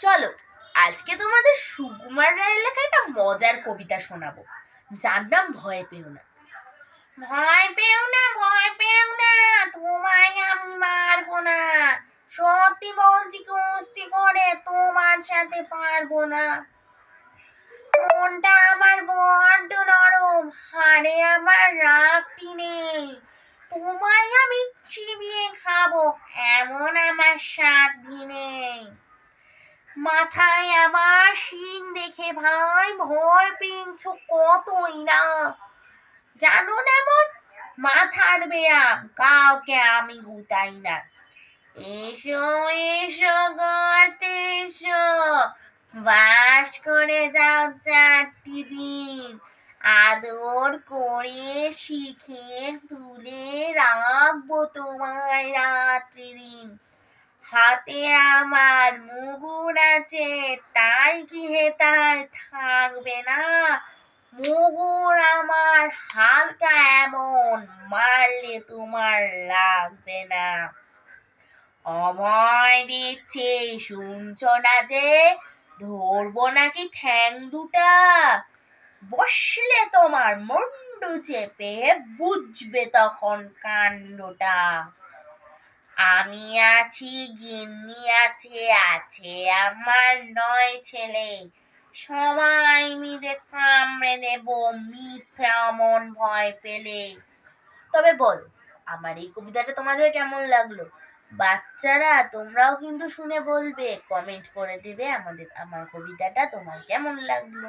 চলো আজকে তোমাদের সুকুমার রায় লেখা একটা মজার কবিতা শোনাবো, যার নাম ভয় পেও না। ভয় পেও না, ভয় পেও না, তোমায় আমি মারবো না। সত্যি বলছি, কুস্তি করে তোমার সাথে পারবো না। মনটা আমার বড্ড নরম, হাড়ে আমার রাখতি নেই। তোমায় আমি চিবিয়ে খাবো, এমন আমার সাধ্যি নেই। মাথায় আমার শিং দেখে ভাই ভয় পেয়েছো কতই না। জানো না মন, মাথার ব্যায়াম কাউকে আমি গুতাই না। এসো এসো গর্তে এসো, বাস করে যাও 4টি দিন। আদর করে শিখে তুলে রাখবো তোমায় রাত্রি দিন। হাতে আমার মুগুর আছে, তাই কি হেতায় থাকবে না। মুগুর আমার হালকা এমন, মারলে তোমার লাগবে না। অভয় দিচ্ছে শুনছো না যে, ধরবো নাকি ঠ্যাং দুটা। বসলে তোমার মুন্ডু চেপে, বুঝবে তখন কাণ্ডটা। আমি আছি, গিন্নি আছে, আছে আমার 9 ছেলে। সবাই মিলে কামড়ে দেব মিথ্যে অমন ভয় পেলে। তবে বলো, আমার এই কবিতাটা তোমাদের কেমন লাগলো? বাচ্চারা তোমরাও কিন্তু শুনে বলবে, কমেন্ট করে দিবে আমার কবিতাটা তোমার কেমন লাগলো।